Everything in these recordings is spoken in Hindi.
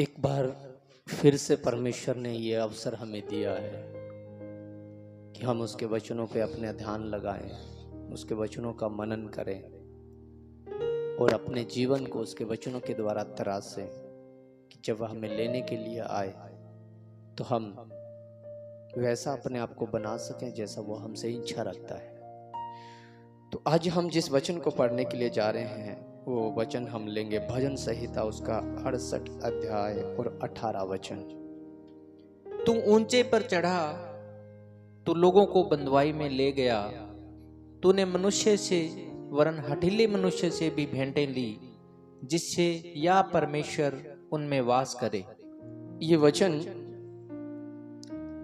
एक बार फिर से परमेश्वर ने ये अवसर हमें दिया है कि हम उसके वचनों पे अपने ध्यान लगाएं, उसके वचनों का मनन करें और अपने जीवन को उसके वचनों के द्वारा तराशें कि जब वह हमें लेने के लिए आए तो हम वैसा अपने आप को बना सकें जैसा वो हमसे इच्छा रखता है। तो आज हम जिस वचन को पढ़ने के लिए जा रहे हैं वो वचन हम लेंगे भजन संहिता उसका 68 अध्याय और 18 वचन। तू ऊंचे पर चढ़ा, तू लोगों को बंधुआई में ले गया। तूने मनुष्य से वरन हठीले मनुष्य से भी भेंटें ली, जिससे या परमेश्वर उनमें वास करे। ये वचन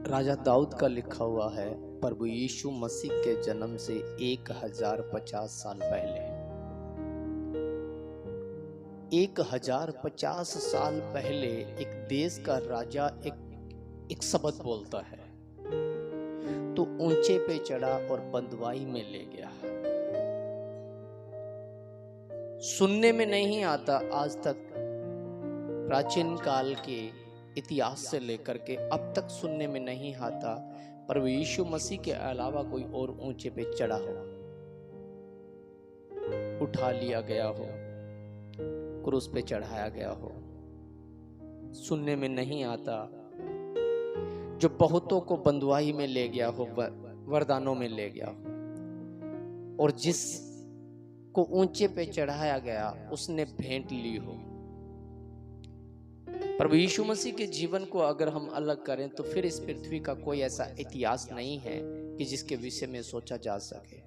राजा दाऊद का लिखा हुआ है प्रभु यीशु मसीह के जन्म से 1050 साल पहले। 1050 साल पहले एक देश का राजा एक शब्द बोलता है, तो ऊंचे पे चढ़ा और बंधुआई में ले गया। सुनने में नहीं आता आज तक, प्राचीन काल के इतिहास से लेकर के अब तक सुनने में नहीं आता प्रभु यीशु मसीह के अलावा कोई और ऊंचे पे चढ़ा हो, उठा लिया गया हो, क्रूस पे चढ़ाया गया हो। सुनने में नहीं आता जो बहुतों को बंधुआई में ले गया हो, वरदानों में ले गया हो, और जिस को ऊंचे पे चढ़ाया गया उसने भेंट ली हो। प्रभु यीशु मसीह के जीवन को अगर हम अलग करें तो फिर इस पृथ्वी का कोई ऐसा इतिहास नहीं है कि जिसके विषय में सोचा जा सके।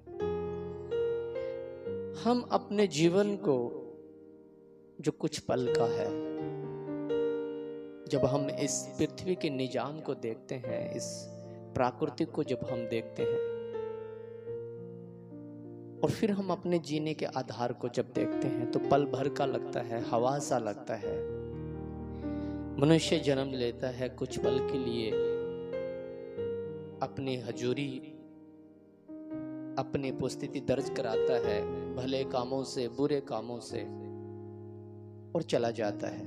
हम अपने जीवन को जो कुछ पल का है, जब हम इस पृथ्वी के निजाम को देखते हैं, इस प्राकृतिक को जब हम देखते हैं और फिर हम अपने जीने के आधार को जब देखते हैं तो पल भर का लगता है, हवा सा लगता है। मनुष्य जन्म लेता है कुछ पल के लिए, अपनी हजूरी अपनी उपस्थिति दर्ज कराता है भले कामों से बुरे कामों से और चला जाता है।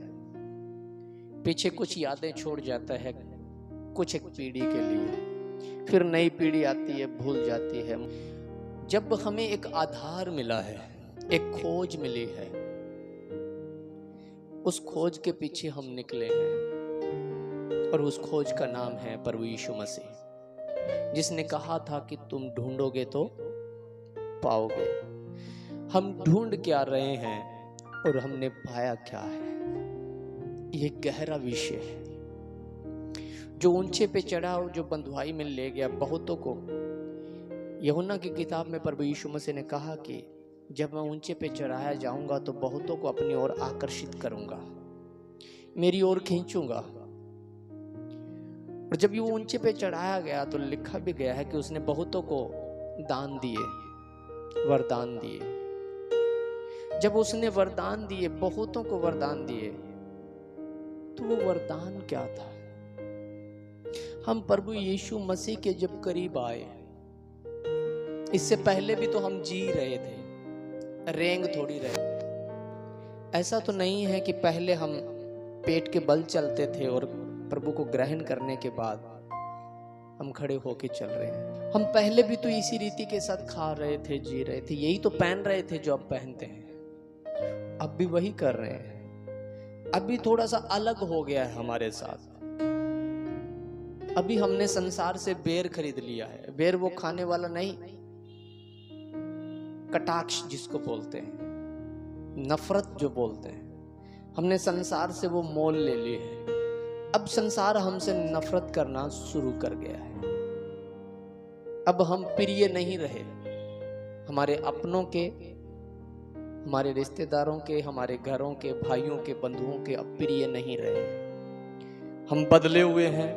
पीछे कुछ यादें छोड़ जाता है कुछ एक पीढ़ी के लिए, फिर नई पीढ़ी आती है, भूल जाती है। जब हमें एक आधार मिला है, एक खोज मिली है, उस खोज के पीछे हम निकले हैं और उस खोज का नाम है प्रभु यीशु मसीह, जिसने कहा था कि तुम ढूंढोगे तो पाओगे। हम ढूंढ क्या रहे हैं और हमने पाया क्या है, ये गहरा विषय है। जो ऊंचे पे चढ़ा और जो बंधुआई में ले गया बहुतों को, यूहन्ना की किताब में प्रभु यीशु मसीह ने कहा कि जब मैं ऊंचे पे चढ़ाया जाऊंगा तो बहुतों को अपनी ओर आकर्षित करूंगा, मेरी ओर खींचूंगा। और जब वो ऊंचे पे चढ़ाया गया तो लिखा भी गया है कि उसने बहुतों को दान दिए, वरदान दिए। जब उसने वरदान दिए, बहुतों को वरदान दिए, तो वो वरदान क्या था? हम प्रभु यीशु मसीह के जब करीब आए, इससे पहले भी तो हम जी रहे थे, रेंग थोड़ी रहे। ऐसा तो नहीं है कि पहले हम पेट के बल चलते थे और प्रभु को ग्रहण करने के बाद हम खड़े होके चल रहे हैं। हम पहले भी तो इसी रीति के साथ खा रहे थे, जी रहे थे, यही तो पहन रहे थे जो अब पहनते हैं। अब भी वही कर रहे हैं। अभी थोड़ा सा अलग हो गया है हमारे साथ। अभी हमने संसार से बेर खरीद लिया है। बेर वो खाने वाला नहीं, कटाक्ष जिसको बोलते हैं, नफरत जो बोलते हैं, हमने संसार से वो मोल ले लिए है। अब संसार हमसे नफरत करना शुरू कर गया है। अब हम प्रिय नहीं रहे, हमारे अपनों के, हमारे रिश्तेदारों के, हमारे घरों के, भाइयों के, बंधुओं के अब प्रिय नहीं रहे। हम बदले हुए हैं।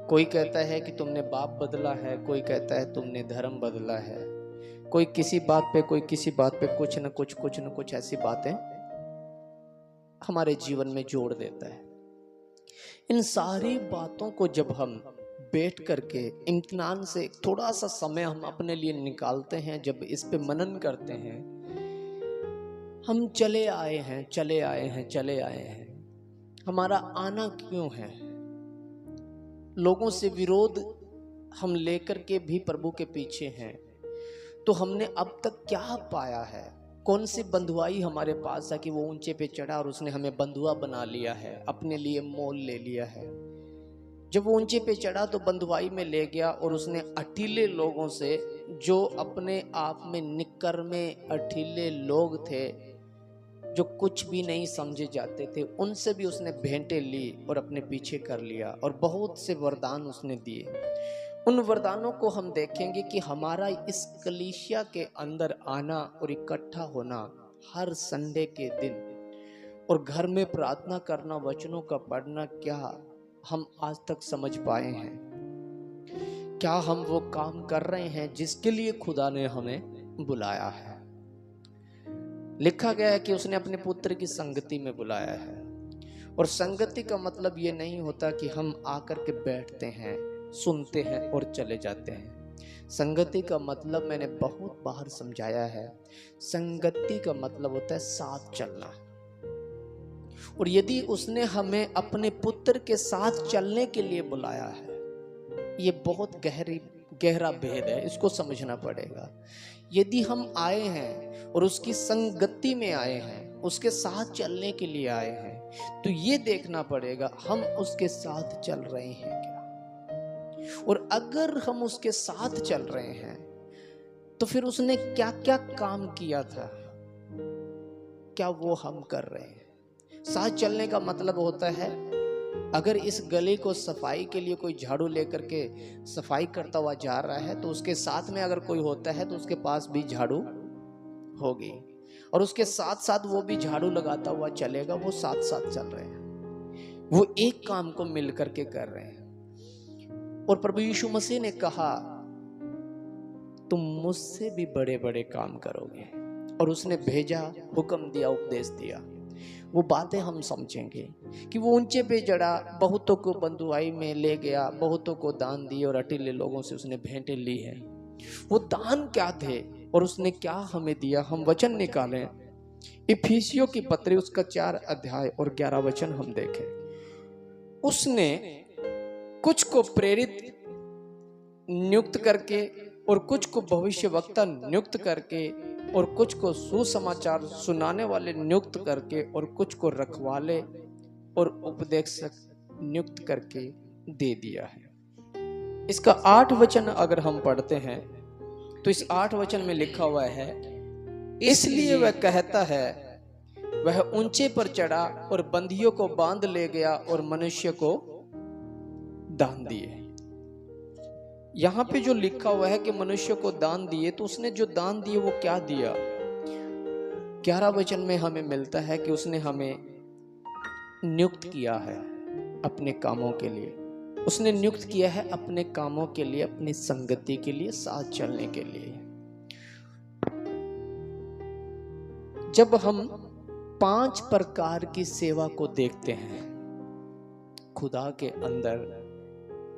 कोई कहता है कि तुमने बाप बदला है, कोई कहता है तुमने धर्म बदला है, कोई किसी बात पे, कोई किसी बात पे कुछ न कुछ ऐसी बातें हमारे जीवन में जोड़ देता है। इन सारी बातों को जब हम बैठ करके इम्तिनान से थोड़ा सा समय हम अपने लिए निकालते हैं, जब इस पे मनन करते हैं, हम चले आए हैं। हमारा आना क्यों है? लोगों से विरोध हम लेकर के भी प्रभु के पीछे हैं, तो हमने अब तक क्या पाया है? कौन सी बंधुआई हमारे पास है कि वो ऊंचे पे चढ़ा और उसने हमें बंधुआ बना लिया है, अपने लिए मोल ले लिया है। जब वो ऊंचे पे चढ़ा तो बंधुआई में ले गया और उसने अठीले लोगों से, जो अपने आप में निकर्मे अठीले लोग थे, जो कुछ भी नहीं समझे जाते थे, उनसे भी उसने भेंटें ली और अपने पीछे कर लिया और बहुत से वरदान उसने दिए। उन वरदानों को हम देखेंगे कि हमारा इस कलीसिया के अंदर आना और इकट्ठा होना हर संडे के दिन और घर में प्रार्थना करना, वचनों का पढ़ना, क्या हम आज तक समझ पाए हैं? क्या हम वो काम कर रहे हैं जिसके लिए खुदा ने हमें बुलाया है? लिखा गया है कि उसने अपने पुत्र की संगति में बुलाया है, और संगति का मतलब ये नहीं होता कि हम आकर के बैठते हैं, सुनते हैं और चले जाते हैं। संगति का मतलब मैंने बहुत बार समझाया है, संगति का मतलब होता है साथ चलना। और यदि उसने हमें अपने पुत्र के साथ चलने के लिए बुलाया है, ये बहुत गहरा भेद है, इसको समझना पड़ेगा। यदि हम आए हैं और उसकी संगति में आए हैं, उसके साथ चलने के लिए आए हैं, तो ये देखना पड़ेगा हम उसके साथ चल रहे हैं क्या। और अगर हम उसके साथ चल रहे हैं तो फिर उसने क्या क्या काम किया था, क्या वो हम कर रहे हैं? साथ चलने का मतलब होता है, अगर इस गली को सफाई के लिए कोई झाड़ू लेकर के सफाई करता हुआ जा रहा है, तो उसके साथ में अगर कोई होता है तो उसके पास भी झाड़ू होगी, और उसके साथ साथ वो भी झाड़ू लगाता हुआ चलेगा। वो साथ साथ चल रहे हैं, वो एक काम को मिल करके कर रहे हैं। और प्रभु यीशु मसीह ने कहा, तुम मुझसे भी बड़े बड़े काम करोगे, और उसने भेजा, हुक्म दिया, उपदेश दिया। वो बातें हम समझेंगे कि वो ऊंचे पे चढ़ा, बहुतों को बंधुआई में ले गया, बहुतों को दान दिए और अटीले लोगों से उसने भेंटें ली है। वो दान क्या थे और उसने क्या हमें दिया? हम वचन निकालें, इफिसियों की पत्री उसका 4 अध्याय और 11 वचन हम देखें। उसने कुछ को प्रेरित नियुक्त करके, और कुछ को भविष्यवक्ता नियुक्त करके, और कुछ को सुसमाचार सुनाने वाले नियुक्त करके, और कुछ को रखवाले और उपदेशक नियुक्त करके दे दिया है। इसका 8 वचन अगर हम पढ़ते हैं तो इस 8 वचन में लिखा हुआ है, इसलिए वह कहता है, वह ऊंचे पर चढ़ा और बंदियों को बांध ले गया और मनुष्य को दान दिए। यहां पे जो लिखा हुआ है कि मनुष्य को दान दिए, तो उसने जो दान दिए वो क्या दिया? 11 वचन में हमें मिलता है कि उसने हमें नियुक्त किया है अपने कामों के लिए। उसने नियुक्त किया है अपने कामों के लिए, अपनी संगति के लिए, साथ चलने के लिए। जब हम 5 प्रकार की सेवा को देखते हैं खुदा के अंदर,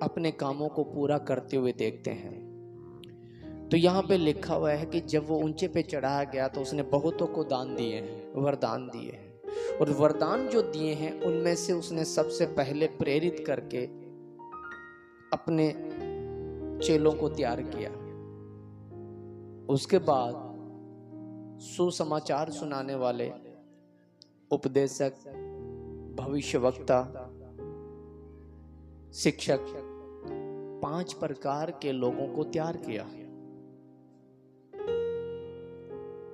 अपने कामों को पूरा करते हुए देखते हैं, तो यहाँ पे लिखा हुआ है कि जब वो ऊंचे पे चढ़ाया गया तो उसने बहुतों को दान दिए हैं, वरदान दिए हैं। और वरदान जो दिए हैं उनमें से उसने सबसे पहले प्रेरित करके अपने चेलों को तैयार किया। उसके बाद सुसमाचार सुनाने वाले, उपदेशक, भविष्यवक्ता, शिक्षक, 5 प्रकार के लोगों को तैयार किया।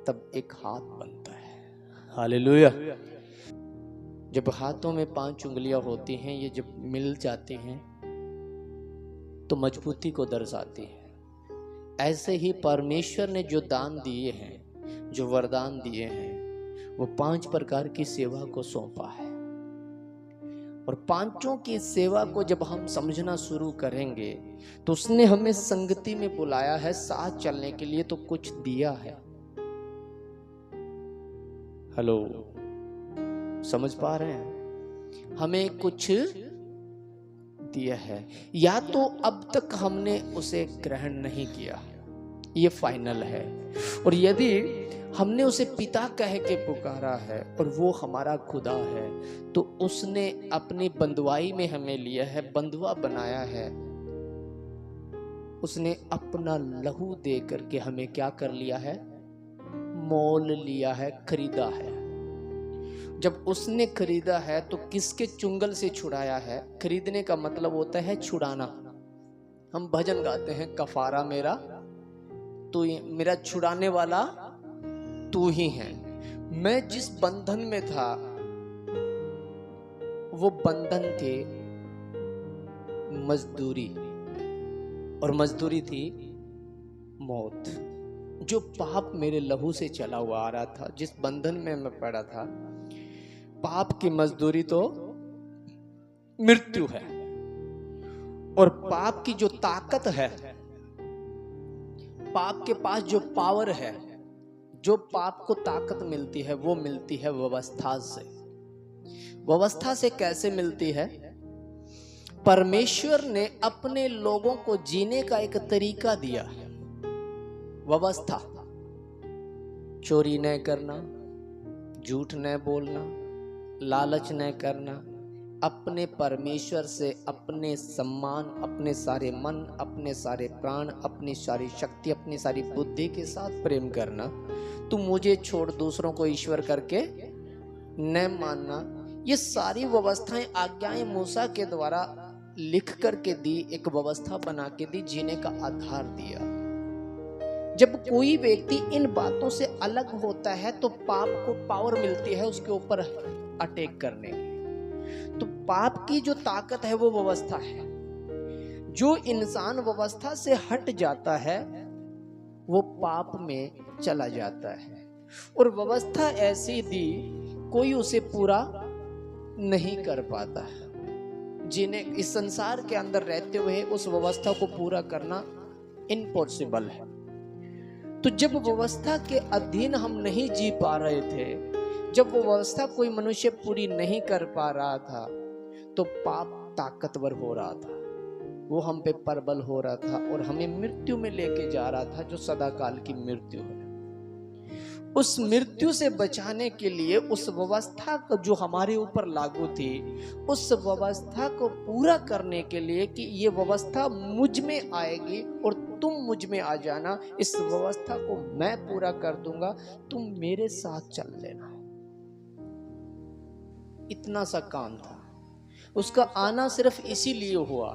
तब एक हाथ बनता है। हालेलुया। जब हाथों में 5 उंगलियां होती हैं, ये जब मिल जाती हैं तो मजबूती को दर्शाती है। ऐसे ही परमेश्वर ने जो दान दिए हैं, जो वरदान दिए हैं, वो 5 प्रकार की सेवा को सौंपा है। और 5 की सेवा को जब हम समझना शुरू करेंगे तो उसने हमें संगति में बुलाया है, साथ चलने के लिए, तो कुछ दिया है। हेलो, समझ पा रहे हैं? हमें कुछ दिया है, या तो अब तक हमने उसे ग्रहण नहीं किया, ये फाइनल है। और यदि हमने उसे पिता कह के पुकारा है और वो हमारा खुदा है, तो उसने अपनी बंधुआई में हमें लिया है, बंधुआ बनाया है। उसने अपना लहू दे करके हमें क्या कर लिया है? मोल लिया है, खरीदा है। जब उसने खरीदा है तो किसके चुंगल से छुड़ाया है? खरीदने का मतलब होता है छुड़ाना। हम भजन गाते हैं, कफारा मेरा तू ही, मेरा छुड़ाने वाला तू ही है। मैं जिस बंधन में था, वो बंधन थे मजदूरी, और मजदूरी थी मौत। जो पाप मेरे लहू से चला हुआ आ रहा था, जिस बंधन में मैं पड़ा था, पाप की मजदूरी तो मृत्यु है। और पाप की जो ताकत है, पाप के पास जो पावर है, जो पाप को ताकत मिलती है, वो मिलती है व्यवस्था से। व्यवस्था से कैसे मिलती है? परमेश्वर ने अपने लोगों को जीने का एक तरीका दिया है, व्यवस्था। चोरी न करना, झूठ न बोलना, लालच न करना, अपने परमेश्वर से अपने सम्मान, अपने सारे मन, अपने सारे प्राण, अपनी सारी शक्ति, अपनी सारी बुद्धि के साथ प्रेम करना। तुम मुझे छोड़ दूसरों को ईश्वर करके न मानना। ये सारी व्यवस्थाएं, आज्ञाएं मूसा के द्वारा लिख करके दी, एक व्यवस्था बना के दी, जीने का आधार दिया। जब कोई व्यक्ति इन बातों से अलग होता है तो पाप को पावर मिलती है उसके ऊपर अटैक करने की। तो पाप की जो ताकत है वो व्यवस्था है। जो इंसान व्यवस्था से हट जाता है वो पाप में चला जाता है। और व्यवस्था ऐसी दी, कोई उसे पूरा नहीं कर पाता है। जिन्हें इस संसार के अंदर रहते हुए उस व्यवस्था को पूरा करना इम्पॉसिबल है। तो जब व्यवस्था के अधीन हम नहीं जी पा रहे थे, जब वो व्यवस्था कोई मनुष्य पूरी नहीं कर पा रहा था, तो पाप ताकतवर हो रहा था, वो हम पे प्रबल हो रहा था और हमें मृत्यु में लेके जा रहा था, जो सदा काल की मृत्यु है। उस मृत्यु से बचाने के लिए उस व्यवस्था को जो हमारे ऊपर लागू थी, उस व्यवस्था को पूरा करने के लिए कि ये व्यवस्था मुझ में आएगी और तुम मुझ में आ जाना, इस व्यवस्था को मैं पूरा कर दूंगा, तुम मेरे साथ चल लेना। इतना सा काम था। उसका आना सिर्फ इसीलिए हुआ।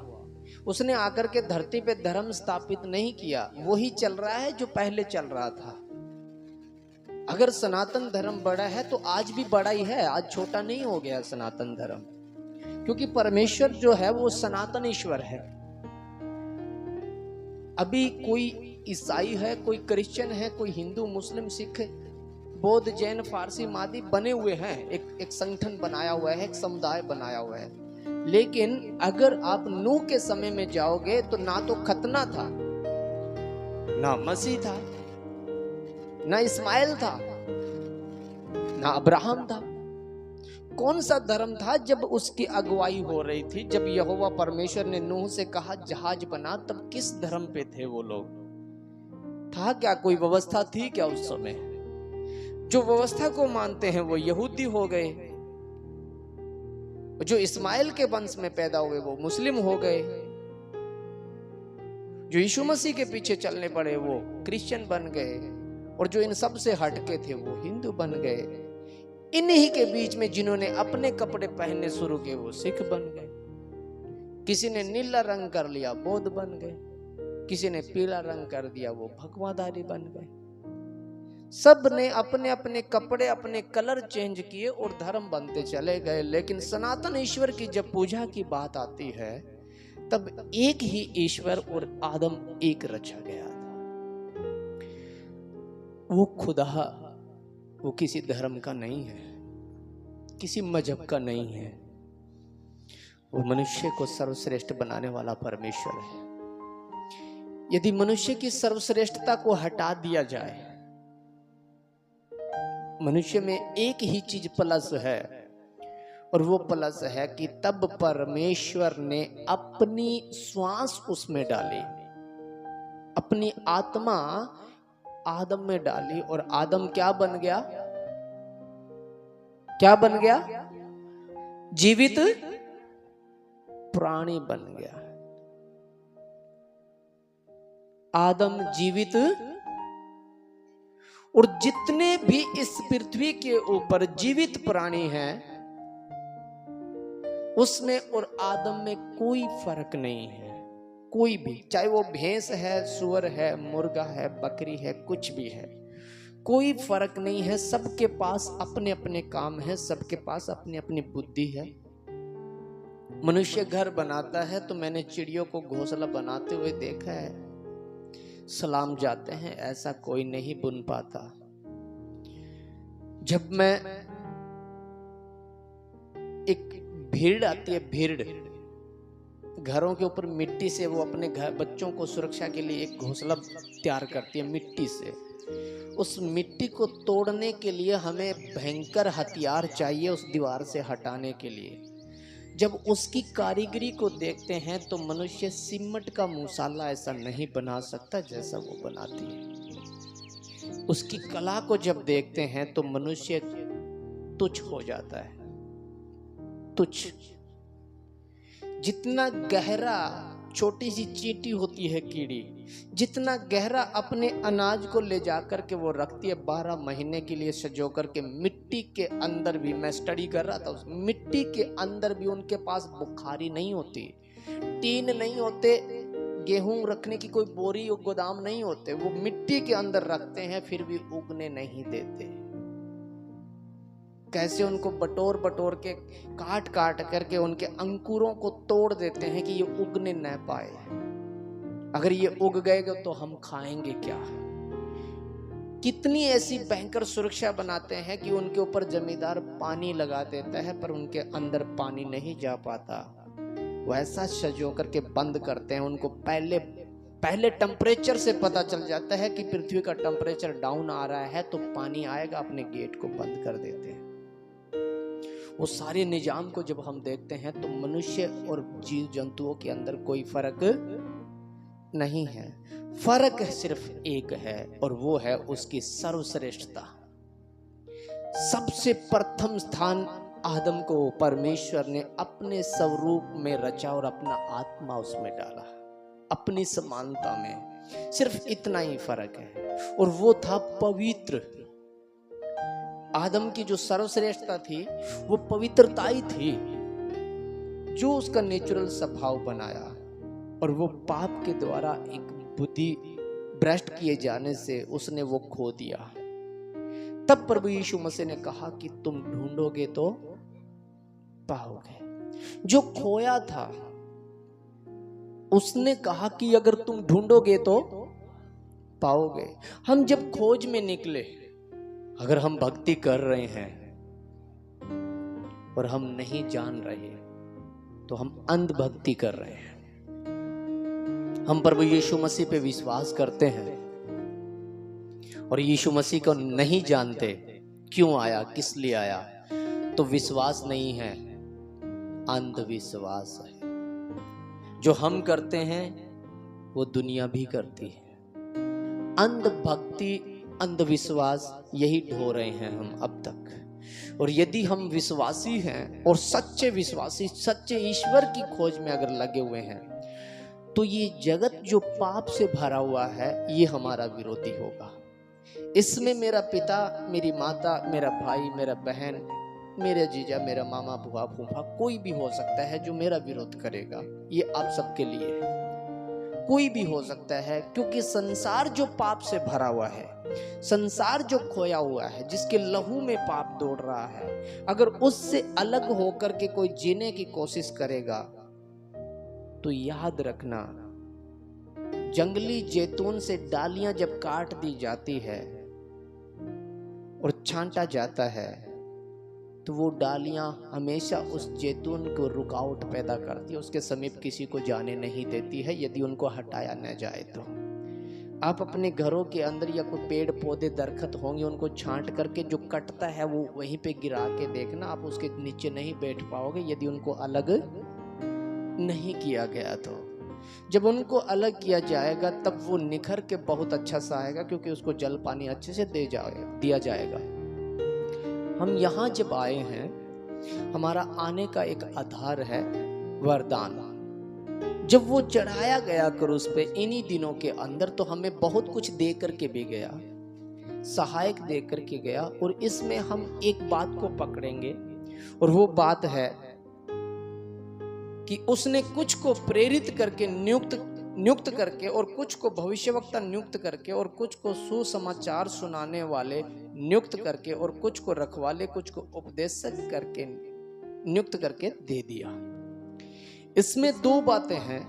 उसने आकर के धरती पे धर्म स्थापित नहीं किया, वही चल रहा है जो पहले चल रहा था। अगर सनातन धर्म बड़ा है तो आज भी बड़ा ही है, आज छोटा नहीं हो गया सनातन धर्म, क्योंकि परमेश्वर जो है वो सनातन ईश्वर है। अभी कोई ईसाई है, कोई क्रिश्चियन है, कोई हिंदू, मुस्लिम, सिख, बौद्ध, जैन, फारसी, मादी बने हुए हैं, एक संगठन बनाया हुआ है, एक समुदाय बनाया हुआ है। लेकिन अगर आप नूह के समय में जाओगे तो ना तो खतना था, ना मसीह था, ना इस्माइल था, ना अब्राहम था। कौन सा धर्म था जब उसकी अगुवाई हो रही थी? जब यहोवा परमेश्वर ने नूह से कहा जहाज बना, तब किस धर्म पे थे वो लोग? था क्या कोई व्यवस्था थी क्या उस समय? जो व्यवस्था को मानते हैं वो यहूदी हो गए, जो इस्माइल के वंश में पैदा हुए वो मुस्लिम हो गए, जो यीशु मसीह के पीछे चलने पड़े वो क्रिश्चियन बन गए, और जो इन सब से हटके थे वो हिंदू बन गए। इन्हीं के बीच में जिन्होंने अपने कपड़े पहनने शुरू किए वो सिख बन गए। किसी ने नीला रंग कर लिया, बौद्ध बन गए। किसी ने पीला रंग कर दिया, वो भगवाधारी बन गए। सब ने अपने अपने कपड़े, अपने कलर चेंज किए और धर्म बनते चले गए। लेकिन सनातन ईश्वर की जब पूजा की बात आती है, तब एक ही ईश्वर और आदम एक रचा गया था। वो खुदा, वो किसी धर्म का नहीं है, किसी मजहब का नहीं है, वो मनुष्य को सर्वश्रेष्ठ बनाने वाला परमेश्वर है। यदि मनुष्य की सर्वश्रेष्ठता को हटा दिया जाए, मनुष्य में एक ही चीज प्लस है, और वो प्लस है कि तब परमेश्वर ने अपनी श्वास उसमें डाली। अपनी आत्मा आदम में डाली और आदम क्या बन गया? क्या बन गया? जीवित प्राणी बन गया। आदम जीवित, और जितने भी इस पृथ्वी के ऊपर जीवित प्राणी हैं उसमें और आदम में कोई फर्क नहीं है, कोई भी, चाहे वो भैंस है, सुअर है, मुर्गा है, बकरी है, कुछ भी है, कोई फर्क नहीं है। सबके पास अपने अपने काम है, सबके पास अपनी अपनी बुद्धि है। मनुष्य घर बनाता है तो मैंने चिड़ियों को घोंसला बनाते हुए देखा है, सलाम जाते हैं, ऐसा कोई नहीं बुन पाता। जब मैं, एक भीड़ आती है, भीड़ घरों के ऊपर मिट्टी से वो अपने घर बच्चों को सुरक्षा के लिए एक घोंसला तैयार करती है मिट्टी से। उस मिट्टी को तोड़ने के लिए हमें भयंकर हथियार चाहिए उस दीवार से हटाने के लिए। जब उसकी कारीगरी को देखते हैं तो मनुष्य सीमेंट का मसाला ऐसा नहीं बना सकता जैसा वो बनाती है। उसकी कला को जब देखते हैं तो मनुष्य तुच्छ हो जाता है, तुच्छ। जितना गहरा, छोटी सी चींटी होती है कीड़ी, जितना गहरा अपने अनाज को ले जाकर के वो रखती है 12 महीने के लिए सजो करके मिट्टी के अंदर भी। मैं स्टडी कर रहा था, उस मिट्टी के अंदर भी उनके पास बुखारी नहीं होती, टीन नहीं होते, गेहूं रखने की कोई बोरी और गोदाम नहीं होते, वो मिट्टी के अंदर रखते हैं फिर भी उगने नहीं देते। कैसे उनको बटोर बटोर के, काट काट करके उनके अंकुरों को तोड़ देते हैं कि ये उगने न पाए। अगर ये उग गए तो हम खाएंगे क्या? कितनी ऐसी भयंकर सुरक्षा बनाते हैं कि उनके ऊपर जमींदार पानी लगा देता है पर उनके अंदर पानी नहीं जा पाता। वैसा सजो करके बंद करते हैं उनको। पहले टेम्परेचर से पता चल जाता है कि पृथ्वी का टेम्परेचर डाउन आ रहा है तो पानी आएगा, अपने गेट को बंद कर देते हैं। वो सारे निजाम को जब हम देखते हैं तो मनुष्य और जीव जंतुओं के अंदर कोई फर्क नहीं है। फर्क सिर्फ एक है और वो है उसकी सर्वश्रेष्ठता। सबसे प्रथम स्थान आदम को परमेश्वर ने अपने स्वरूप में रचा और अपना आत्मा उसमें डाला, अपनी समानता में। सिर्फ इतना ही फर्क है और वो था पवित्र। आदम की जो सर्वश्रेष्ठता थी वो पवित्रता ही थी, जो उसका नेचुरल स्वभाव बनाया। और वो पाप के द्वारा एक बुद्धि भ्रष्ट किए जाने से उसने वो खो दिया। तब प्रभु यीशु मसीह ने कहा कि तुम ढूंढोगे तो पाओगे। जो खोया था उसने कहा कि अगर तुम ढूंढोगे तो पाओगे। हम जब खोज में निकले, अगर हम भक्ति कर रहे हैं और हम नहीं जान रहे तो हम अंध भक्ति कर रहे हैं। हम प्रभु यीशु मसीह पे विश्वास करते हैं और यीशु मसीह को नहीं जानते, क्यों आया, किस लिए आया, तो विश्वास नहीं है, अंधविश्वास है। जो हम करते हैं वो दुनिया भी करती है। अंध भक्ति, अंधविश्वास, यही ढो रहे हैं हम अब तक। और यदि हम विश्वासी हैं और सच्चे विश्वासी, सच्चे ईश्वर की खोज में अगर लगे हुए हैं तो ये जगत जो पाप से भरा हुआ है ये हमारा विरोधी होगा। इसमें मेरा पिता, मेरी माता, मेरा भाई, मेरा बहन, मेरे जीजा, मेरा मामा, बुआ, फूफा, कोई भी हो सकता है जो मेरा विरोध करेगा। ये आप सबके लिए है, कोई भी हो सकता है, क्योंकि संसार जो पाप से भरा हुआ है, संसार जो खोया हुआ है, जिसके लहू में पाप दौड़ रहा है, अगर उससे अलग होकर के कोई जीने की कोशिश करेगा तो याद रखना, जंगली जैतून से डालियां जब काट दी जाती है और छांटा जाता है तो वो डालियां हमेशा उस जैतून को रुकावट पैदा करती है, उसके समीप किसी को जाने नहीं देती है यदि उनको हटाया न जाए तो। आप अपने घरों के अंदर या कोई पेड़ पौधे दरख्त होंगे, उनको छांट करके जो कटता है वो वहीं पे गिरा के देखना, आप उसके नीचे नहीं बैठ पाओगे यदि उनको अलग नहीं किया गया तो। जब उनको अलग किया जाएगा तब वो निखर के बहुत अच्छा सा आएगा, क्योंकि उसको जल पानी अच्छे से दिया जाएगा। हम यहाँ जब आए हैं, हमारा आने का एक आधार है वरदान। जब वो चढ़ाया गया क्रूस पे इन्हीं दिनों के अंदर, तो हमें बहुत कुछ दे करके भी गया, सहायक दे करके गया। और इसमें हम एक बात को पकड़ेंगे, और वो बात है कि उसने कुछ को प्रेरित करके नियुक्त करके, और कुछ को भविष्यवक्ता नियुक्त करके, और कुछ को सुसमाचार सुनाने वाले नियुक्त करके, और कुछ को रखवाले, कुछ को उपदेशक करके नियुक्त करके दे दिया। इसमें दो बातें हैं,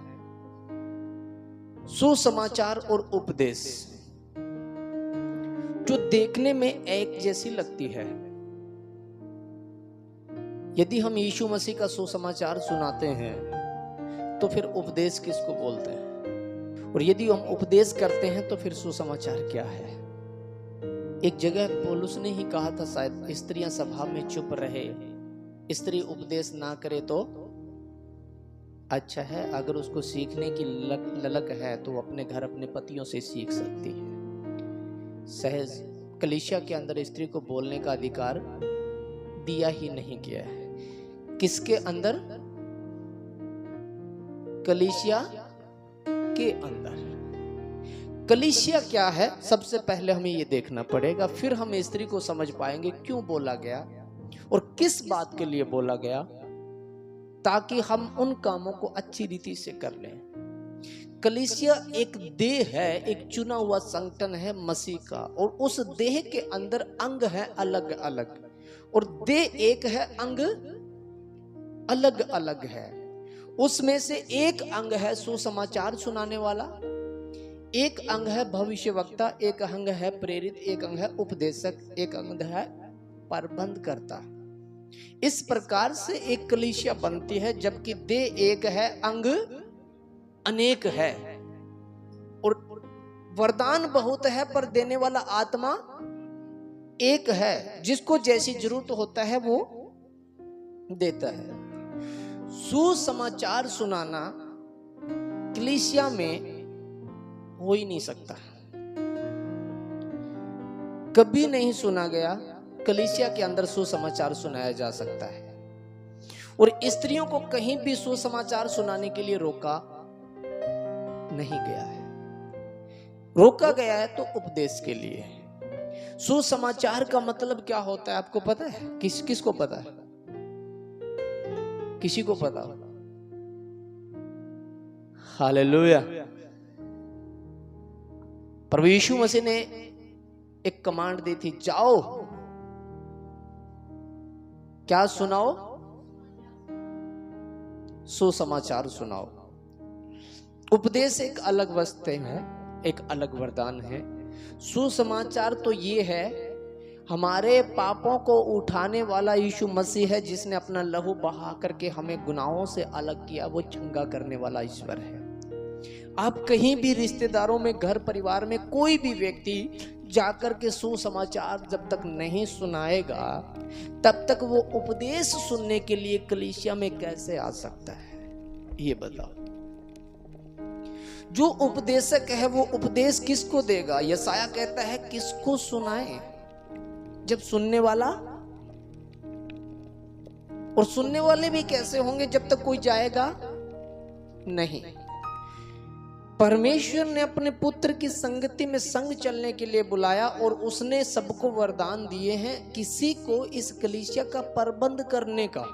सुसमाचार और उपदेश, जो देखने में एक जैसी लगती है। यदि हम यीशु मसीह का सुसमाचार सुनाते हैं तो फिर उपदेश किसको बोलते हैं, और यदि हम उपदेश करते हैं तो फिर सुसमाचार क्या है। एक जगह पौलुस ने ही कहा था, शायद, स्त्रियां सभा में चुप रहे, स्त्री उपदेश ना करे तो अच्छा है। अगर उसको सीखने की ललक है तो अपने घर अपने पतियों से सीख सकती है। सहज कलीसिया के अंदर स्त्री को बोलने का अधिकार दिया ही नहीं गया है। किसके अंदर? कलीसिया के अंदर। कलीसिया क्या है, सबसे पहले हमें ये देखना पड़ेगा, फिर हम स्त्री को समझ पाएंगे क्यों बोला गया और किस बात के लिए बोला गया, ताकि हम उन कामों को अच्छी रीति से कर लें। कलीसिया एक देह है, एक चुना हुआ संगठन है मसीह का, और उस देह के अंदर अंग है अलग अलग, और देह एक है, अंग अलग अलग है। उसमें से एक अंग है सुसमाचार सुनाने वाला, एक अंग है भविष्यवक्ता, एक अंग है प्रेरित, एक अंग है उपदेशक, एक अंग है प्रबंध करता। इस प्रकार से एक कलीसिया बनती है, जबकि देह एक है, अंग अनेक है, और वरदान बहुत है, पर देने वाला आत्मा एक है। जिसको जैसी जरूरत होता है वो देता है। सुसमाचार सुनाना कलीसिया में हो ही नहीं सकता, कभी नहीं सुना गया। कलीसिया के अंदर सुसमाचार सुनाया जा सकता है, और स्त्रियों को कहीं भी सुसमाचार सुनाने के लिए रोका नहीं गया है। रोका गया है तो उपदेश के लिए। सुसमाचार का मतलब क्या होता है आपको पता है? किसको पता है? किसी को पता? हालेलुया। प्रभु यीशु मसीह ने एक कमांड दी थी, जाओ क्या सुनाओ? सुसमाचार सुनाओ। उपदेश एक अलग वस्तु है, एक अलग वरदान है। सुसमाचार तो ये है, हमारे पापों को उठाने वाला यीशु मसीह है, जिसने अपना लहू बहा करके हमें गुनाहों से अलग किया। वो चंगा करने वाला ईश्वर है। आप कहीं भी रिश्तेदारों में, घर परिवार में, कोई भी व्यक्ति जाकर के सुसमाचार जब तक नहीं सुनाएगा, तब तक वो उपदेश सुनने के लिए कलीसिया में कैसे आ सकता है? ये बताओ। जो उपदेशक है वो उपदेश किसको देगा? यशाया कहता है किसको सुनाए, जब सुनने वाला, और सुनने वाले भी कैसे होंगे जब तक कोई जाएगा नहीं। परमेश्वर ने अपने पुत्र की संगति में संग चलने के लिए बुलाया, और उसने सबको वरदान दिए हैं। किसी को इस कलीसिया का प्रबंध करने का,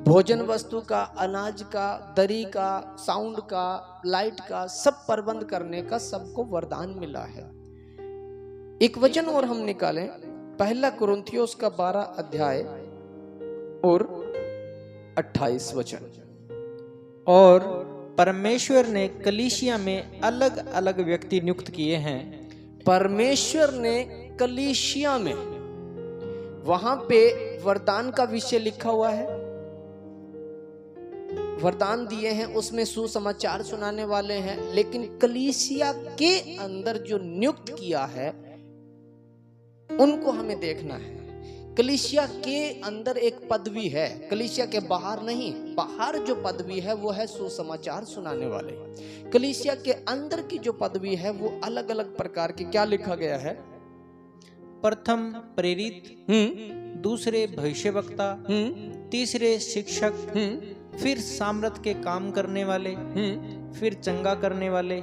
भोजन वस्तु का, अनाज का, दरी का, साउंड का, लाइट का, सब प्रबंध करने का सबको वरदान मिला है। एक वचन और हम निकालें, पहला कुरिन्थियों का 12 अध्याय और 28 वचन। और परमेश्वर ने कलीसिया में अलग अलग व्यक्ति नियुक्त किए हैं। परमेश्वर ने कलीसिया में, वहां पे वरदान का विषय लिखा हुआ है, वरदान दिए हैं, उसमें सुसमाचार सुनाने वाले हैं। लेकिन कलीसिया के अंदर जो नियुक्त किया है उनको हमें देखना है। कलीसिया के अंदर एक पदवी है, कलीसिया के बाहर नहीं। बाहर जो पदवी है वो है सुसमाचार सुनाने वाले। कलीसिया के अंदर की जो पदवी है वो अलग अलग प्रकार की। क्या लिखा गया है? प्रथम प्रेरित, दूसरे भविष्यवक्ता, तीसरे शिक्षक, फिर सामर्थ के काम करने वाले, फिर चंगा करने वाले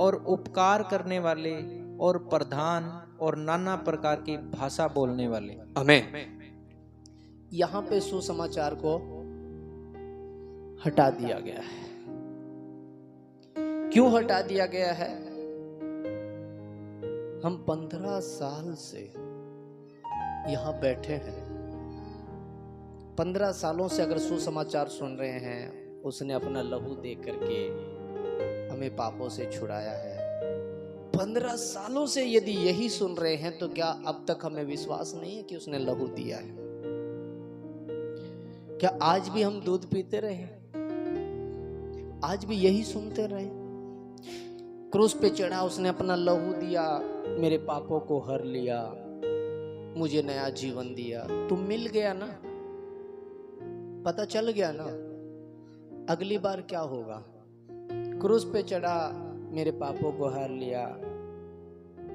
और उपकार करने वाले और प्रधान और नाना प्रकार की भाषा बोलने वाले। आमीन। यहां पे सुसमाचार को हटा दिया गया है। क्यों हटा दिया गया है? हम 15 साल से यहां बैठे हैं। 15 सालों से अगर सुसमाचार सुन रहे हैं, उसने अपना लहू दे करके हमें पापों से छुड़ाया है। 15 सालों से यदि यही सुन रहे हैं तो क्या अब तक हमें विश्वास नहीं है कि उसने लहू दिया है? क्या आज भी हम दूध पीते रहे? आज भी यही सुनते रहे? क्रूस पे चढ़ा, उसने अपना लहू दिया, मेरे पापों को हर लिया, मुझे नया जीवन दिया। तुम मिल गया ना, पता चल गया ना अगली बार क्या होगा। क्रूस पे चढ़ा, मेरे पापों को हर लिया,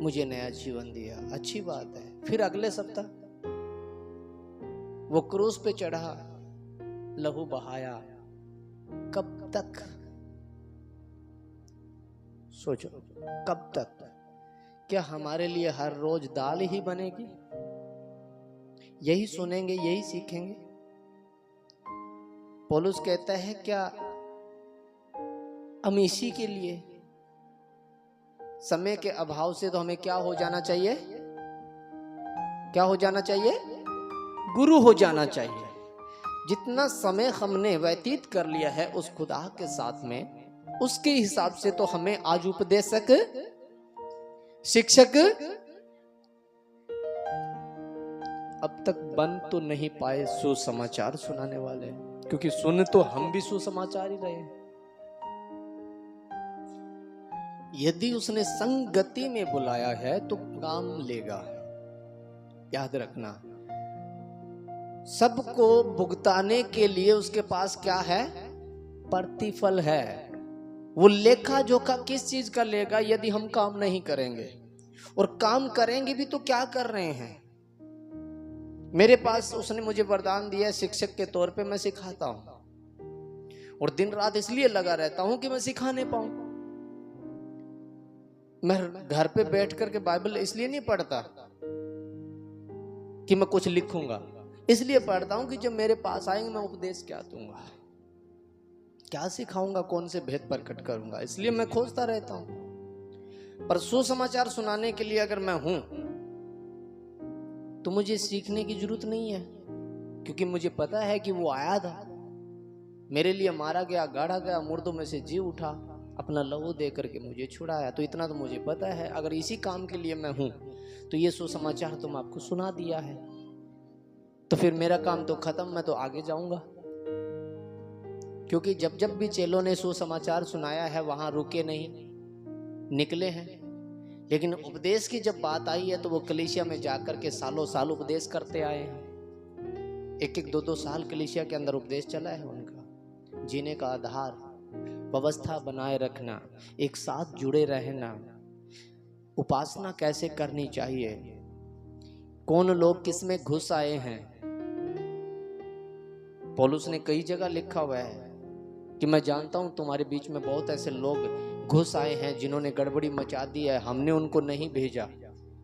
मुझे नया जीवन दिया, अच्छी बात है। फिर अगले सप्ताह वो क्रूस पे चढ़ा, लहू बहाया, कब तक? सोचो, कब तक? क्या हमारे लिए हर रोज दाल ही बनेगी? यही सुनेंगे, यही सीखेंगे? पौलुस कहता है क्या हम इसी के लिए? समय के अभाव से तो हमें क्या हो जाना चाहिए? क्या हो जाना चाहिए? गुरु हो जाना चाहिए। जितना समय हमने व्यतीत कर लिया है उस खुदा के साथ में, उसके हिसाब से तो हमें आज उपदेशक, शिक्षक अब तक बन तो नहीं पाए सुसमाचार सुनाने वाले, क्योंकि सुन तो हम भी सुसमाचार ही रहे हैं। यदि उसने संगति में बुलाया है तो काम लेगा, याद रखना। सबको भुगताने के लिए उसके पास क्या है? प्रतिफल है। वो लेखा जोखा किस चीज का लेगा? यदि हम काम नहीं करेंगे, और काम करेंगे भी तो क्या कर रहे हैं? मेरे पास उसने मुझे वरदान दिया है शिक्षक के तौर पे, मैं सिखाता हूं और दिन रात इसलिए लगा रहता हूं कि मैं सिखाने पाऊं। मैं घर पे बैठ करके बाइबल इसलिए नहीं पढ़ता कि मैं कुछ लिखूंगा, इसलिए पढ़ता हूं कि जब मेरे पास आएंगे मैं उपदेश क्या दूंगा, क्या सिखाऊंगा, कौन से भेद प्रकट करूंगा, इसलिए मैं खोजता रहता हूं। पर सुसमाचार सुनाने के लिए अगर मैं हूं तो मुझे सीखने की जरूरत नहीं है, क्योंकि मुझे पता है कि वो आया था, मेरे लिए मारा गया, गाड़ा गया, मुर्दों में से जी उठा, अपना लहू दे करके मुझे छुड़ाया। तो इतना तो मुझे पता है। अगर इसी काम के लिए मैं हूं तो ये सुसमाचार तुम आपको सुना दिया है, तो फिर मेरा काम तो खत्म, मैं तो आगे जाऊंगा। क्योंकि जब जब भी चेलों ने सुसमाचार सुनाया है वहां रुके नहीं, निकले हैं। लेकिन उपदेश की जब बात आई है तो वो कलीसिया में जाकर के सालों साल उपदेश करते आए हैं। 1-2 साल कलीसिया के अंदर उपदेश चला है उनका। जीने का आधार, व्यवस्था बनाए रखना, एक साथ जुड़े रहना, उपासना कैसे करनी चाहिए, कौन लोग किस में घुस आए हैं। पौलुस ने कई जगह लिखा हुआ है कि मैं जानता हूं तुम्हारे बीच में बहुत ऐसे लोग घुस आए हैं जिन्होंने गड़बड़ी मचा दी है, हमने उनको नहीं भेजा,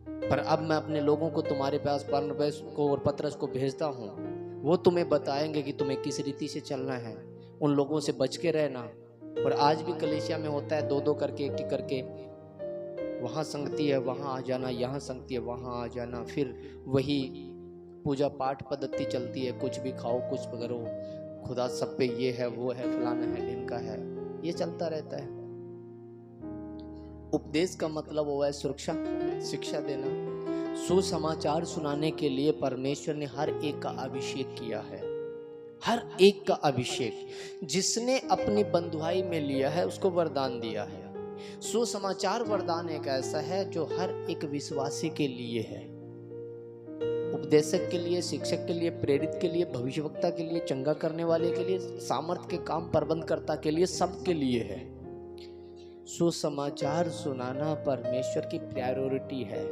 पर अब मैं अपने लोगों को तुम्हारे पास, बरनबास को और पतरस को भेजता हूं, वो तुम्हें बताएंगे कि तुम्हें किस रीति से चलना है। उन लोगों से बच के रहना। और आज भी कलीसिया में होता है 2-2 करके, 1 करके, वहां संगति है वहां आ जाना, यहाँ संगति है वहां आ जाना, फिर वही पूजा पाठ पद्धति चलती है, कुछ भी खाओ कुछ करो, खुदा सब पे ये है वो है फलाना है ढिमका है, ये चलता रहता है। उपदेश का मतलब वो है सुरक्षा, शिक्षा देना। सुसमाचार सुनाने के लिए परमेश्वर ने हर एक का अभिषेक किया है, हर एक का अभिषेक। जिसने अपनी बंधुआई में लिया है उसको वरदान दिया है। सुसमाचार वरदान एक ऐसा है जो हर एक विश्वासी के लिए है। उपदेशक के लिए, शिक्षक के लिए, प्रेरित के लिए, भविष्यवक्ता के लिए, चंगा करने वाले के लिए, सामर्थ के काम प्रबंधकर्ता के लिए, सबके लिए है। सुसमाचार सुनाना परमेश्वर की प्रायोरिटी है।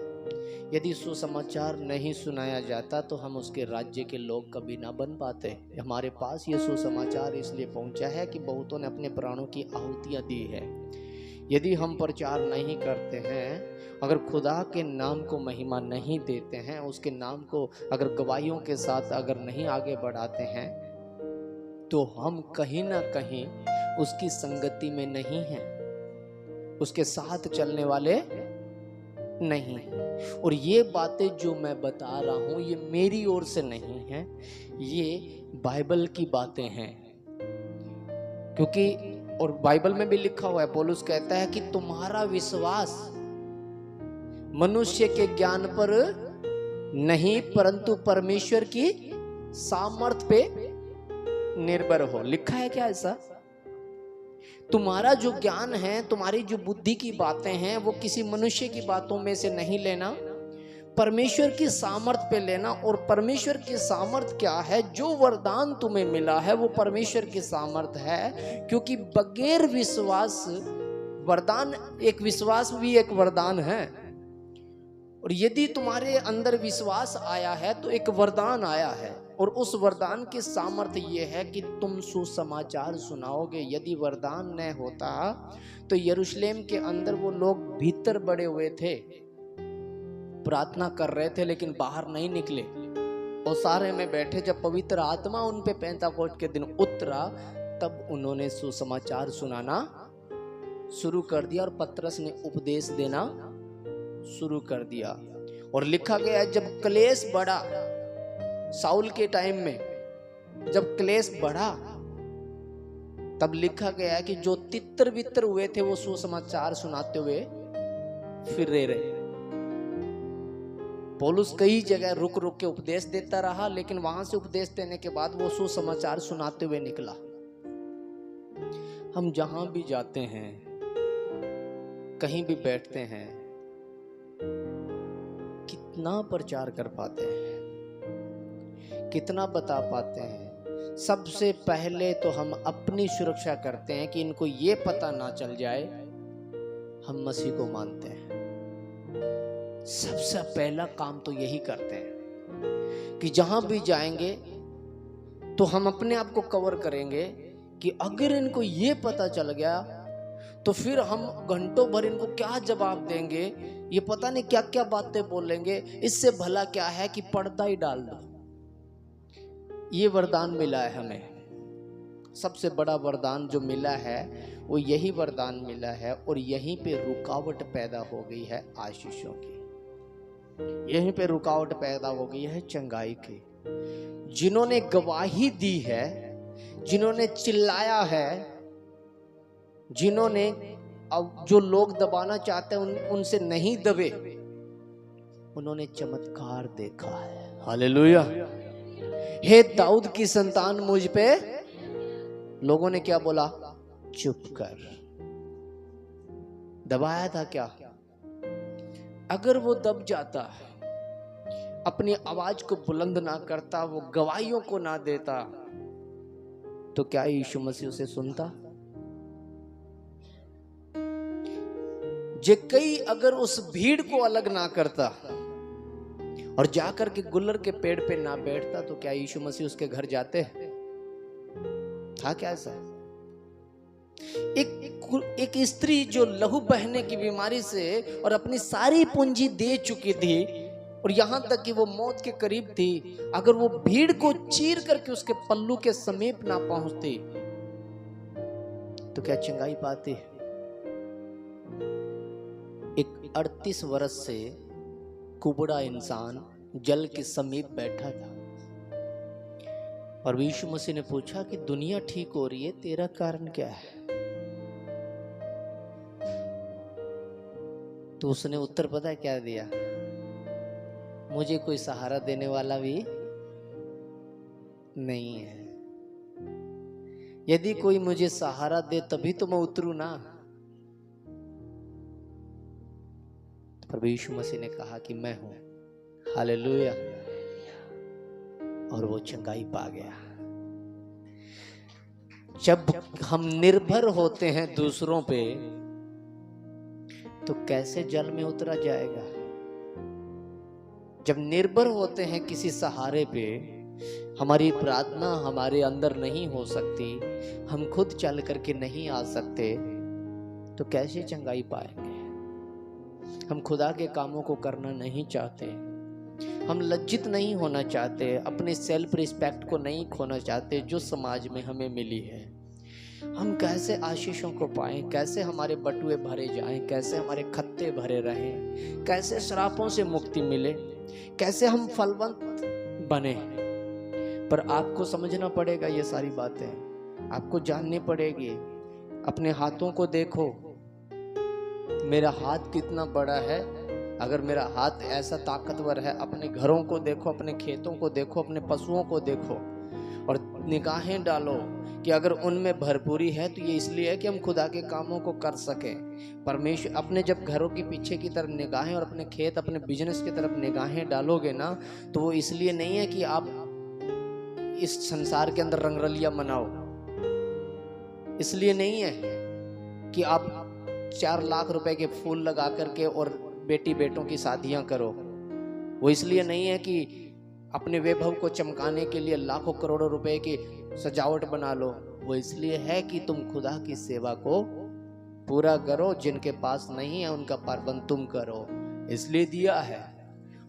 यदि सुसमाचार नहीं सुनाया जाता तो हम उसके राज्य के लोग कभी ना बन पाते। हमारे पास ये सुसमाचार इसलिए पहुंचा है कि बहुतों ने अपने प्राणों की आहुतियां दी है। यदि हम प्रचार नहीं करते हैं, अगर खुदा के नाम को महिमा नहीं देते हैं, उसके नाम को अगर गवाहियों के साथ अगर नहीं आगे बढ़ाते हैं, तो हम कहीं ना कहीं उसकी संगति में नहीं हैं, उसके साथ चलने वाले नहीं। और ये बातें जो मैं बता रहा हूं ये मेरी ओर से नहीं है, ये बाइबल की बातें हैं। क्योंकि और बाइबल में भी लिखा हुआ है, पौलुस कहता है कि तुम्हारा विश्वास मनुष्य के ज्ञान पर नहीं परंतु परमेश्वर की सामर्थ पे निर्भर हो। लिखा है क्या ऐसा? तुम्हारा जो ज्ञान है, तुम्हारी जो बुद्धि की बातें हैं, वो किसी मनुष्य की बातों में से नहीं लेना, परमेश्वर की सामर्थ पे लेना। और परमेश्वर की सामर्थ क्या है? जो वरदान तुम्हें मिला है वो परमेश्वर की सामर्थ है। क्योंकि बगैर विश्वास, वरदान एक विश्वास भी एक वरदान है, और यदि तुम्हारे अंदर विश्वास आया है तो एक वरदान आया है। और उस वरदान की सामर्थ्य ये है कि तुम सुसमाचार सुनाओगे। यदि वरदान न होता तो यरूशलेम के अंदर वो लोग भीतर बड़े हुए थे, प्रार्थना कर रहे थे लेकिन बाहर नहीं निकले, और सारे में बैठे। जब पवित्र आत्मा उन पे पेंताकोस्ट के दिन उतरा तब उन्होंने सुसमाचार सुनाना शुरू कर दिया और पतरस ने उपदेश देना शुरू कर दिया। और लिखा गया है जब क्लेश बढ़ा, साउल के टाइम में जब क्लेश बढ़ा, तब लिखा गया है कि जो तितर बितर हुए थे वो सुसमाचार सुनाते हुए फिर रहे। पौलुस कई जगह रुक रुक के उपदेश देता रहा, लेकिन वहां से उपदेश देने के बाद वो सुसमाचार सुनाते हुए निकला। हम जहां भी जाते हैं, कहीं भी बैठते हैं, कितना प्रचार कर पाते हैं, कितना बता पाते हैं? सबसे पहले तो हम अपनी सुरक्षा करते हैं कि इनको ये पता ना चल जाए हम मसीह को मानते हैं। सबसे पहला काम तो यही करते हैं कि जहां भी जाएंगे तो हम अपने आप को कवर करेंगे कि अगर इनको ये पता चल गया तो फिर हम घंटों भर इनको क्या जवाब देंगे, ये पता नहीं क्या क्या बातें बोलेंगे। इससे भला क्या है कि पर्दा ही डाल दो। ये वरदान मिला है हमें, सबसे बड़ा वरदान जो मिला है वो यही वरदान मिला है। और यहीं पे रुकावट पैदा हो गई है आशीषों की, यहीं पे रुकावट पैदा हो गई है चंगाई की। जिन्होंने गवाही दी है, जिन्होंने चिल्लाया है, जिन्होंने अब जो लोग दबाना चाहते हैं उनसे नहीं दबे, उन्होंने चमत्कार देखा है। हालेलुया। हे दाऊद की संतान मुझ पे, लोगों ने क्या बोला? चुप कर। दबाया था क्या? अगर वो दब जाता, अपनी आवाज को बुलंद ना करता, वो गवाहियों को ना देता, तो क्या यीशु मसीह उसे सुनता? कई अगर उस भीड़ को अलग ना करता और जाकर के गुलर के पेड़ पे ना बैठता, तो क्या यीशु मसीह उसके घर जाते? था क्या ऐसा? एक स्त्री जो लहू बहने की बीमारी से और अपनी सारी पूंजी दे चुकी थी और यहां तक कि वो मौत के करीब थी, अगर वो भीड़ को चीर करके उसके पल्लू के समीप ना पहुंचती तो क्या चंगाई पाती? एक 38 वर्ष से कुबड़ा इंसान जल के समीप बैठा था और यीशु मसीह ने पूछा कि दुनिया ठीक हो रही है, तेरा कारण क्या है? तो उसने उत्तर पता है क्या दिया? मुझे कोई सहारा देने वाला भी नहीं है। यदि कोई मुझे सहारा दे तभी तो मैं उतरू ना। प्रभु यीशु मसीह ने कहा कि मैं हूं। हालेलुया। और वो चंगाई पा गया। जब हम निर्भर होते हैं दूसरों पे तो कैसे जल में उतरा जाएगा। जब निर्भर होते हैं किसी सहारे पे, हमारी प्रार्थना हमारे अंदर नहीं हो सकती, हम खुद चल करके नहीं आ सकते, तो कैसे चंगाई पाएंगे। हम खुदा के कामों को करना नहीं चाहते, हम लज्जित नहीं होना चाहते, अपने सेल्फ रिस्पेक्ट को नहीं खोना चाहते जो समाज में हमें मिली है। हम कैसे आशीषों को पाएं, कैसे हमारे बटुए भरे जाएं, कैसे हमारे खत्ते भरे रहें, कैसे श्रापों से मुक्ति मिले, कैसे हम फलवंत बने। पर आपको समझना पड़ेगा, ये सारी बातें आपको जाननी पड़ेगी। अपने हाथों को देखो, मेरा हाथ कितना बड़ा है। अगर मेरा हाथ ऐसा ताकतवर है, अपने घरों को देखो, अपने खेतों को देखो, अपने पशुओं को देखो और निगाहें डालो कि अगर उनमें भरपूरी है तो ये इसलिए है कि हम खुदा के कामों को कर सकें। परमेश्वर अपने जब घरों के पीछे की तरफ निगाहें और अपने खेत, अपने बिजनेस की तरफ निगाहें डालोगे ना, तो वो इसलिए नहीं है कि आप इस संसार के अंदर रंगरलिया मनाओ, इसलिए नहीं है कि आप 4 लाख रुपए के फूल लगा करके और बेटी बेटों की शादियां करो। वो इसलिए नहीं है कि अपने वैभव को चमकाने के लिए लाखों करोड़ों रुपए की सजावट बना लो। वो इसलिए है कि तुम खुदा की सेवा को पूरा करो, जिनके पास नहीं है उनका प्रबंध तुम करो, इसलिए दिया है।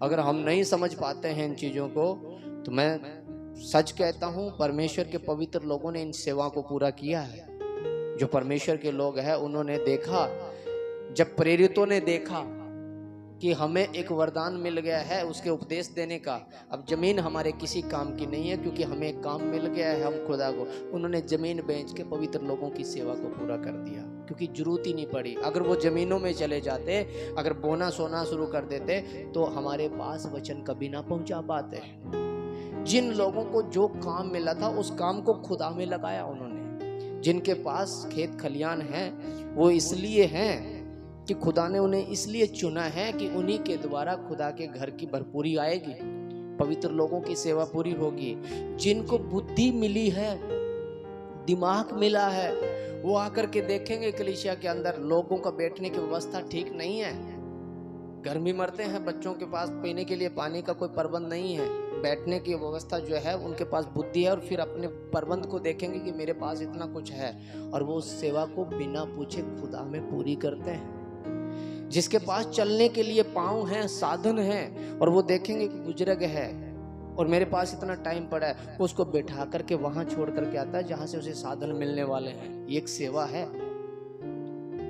अगर हम नहीं समझ पाते हैं इन चीजों को, तो मैं सच कहता हूं, परमेश्वर के पवित्र लोगों ने इन सेवा को पूरा किया है। जो परमेश्वर के लोग हैं उन्होंने देखा, जब प्रेरितों ने देखा कि हमें एक वरदान मिल गया है उसके उपदेश देने का, अब जमीन हमारे किसी काम की नहीं है क्योंकि हमें एक काम मिल गया है, हम खुदा को, उन्होंने जमीन बेच के पवित्र लोगों की सेवा को पूरा कर दिया क्योंकि जरूरत ही नहीं पड़ी। अगर वो जमीनों में चले जाते, अगर बोना सोना शुरू कर देते, तो हमारे पास वचन कभी ना पहुंचा पाते। जिन लोगों को जो काम मिला था उस काम को खुदा में लगाया उन्होंने। जिनके पास खेत खलियान है वो इसलिए हैं कि खुदा ने उन्हें इसलिए चुना है कि उन्हीं के द्वारा खुदा के घर की भरपूरी आएगी, पवित्र लोगों की सेवा पूरी होगी। जिनको बुद्धि मिली है, दिमाग मिला है, वो आकर के देखेंगे कलीसिया के अंदर लोगों का बैठने की व्यवस्था ठीक नहीं है, गर्मी मरते हैं, बच्चों के पास पीने के लिए पानी का कोई प्रबंध नहीं है, बैठने की व्यवस्था जो है उनके पास बुद्धि है, और फिर अपने प्रबंध को देखेंगे कि मेरे पास इतना कुछ है, और वो उस सेवा को बिना पूछे खुदा में पूरी करते हैं। जिसके पास चलने के लिए पाँव हैं, साधन हैं, और वो देखेंगे कि बुजुर्ग है और मेरे पास इतना टाइम पड़ा है, उसको बैठा करके वहां छोड़ करके आता है जहां से उसे साधन मिलने वाले हैं। ये एक सेवा है,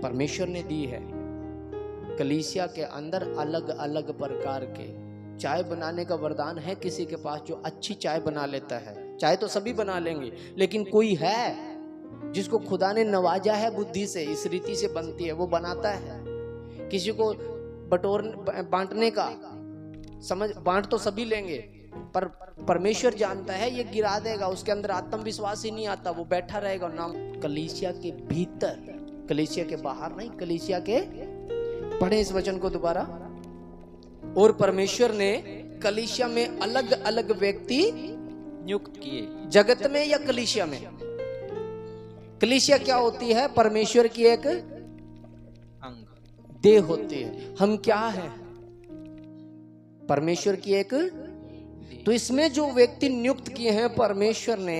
परमेश्वर ने दी है। कलीसिया के अंदर अलग अलग प्रकार के चाय बनाने का वरदान है किसी के पास जो अच्छी चाय बना लेता है। चाय तो सभी बना लेंगे, लेकिन कोई है जिसको खुदा ने नवाजा है बुद्धि से, इस रीति से बनती है, वो बनाता है। किसी को बांटने का समझ, बांट तो सभी लेंगे, पर परमेश्वर जानता है ये गिरा देगा, उसके अंदर आत्मविश्वास ही नहीं आता, वो बैठा रहेगा। नाम कलीसिया के भीतर, कलीसिया के बाहर नहीं, कलीसिया के, पढ़े इस वचन को दोबारा। और परमेश्वर ने कलीसिया में अलग अलग व्यक्ति नियुक्त किए, जगत में या कलीसिया में। कलीसिया क्या होती है? परमेश्वर की एक अंग, देह होती है। हम क्या है? परमेश्वर की एक। तो इसमें जो व्यक्ति नियुक्त किए हैं परमेश्वर ने,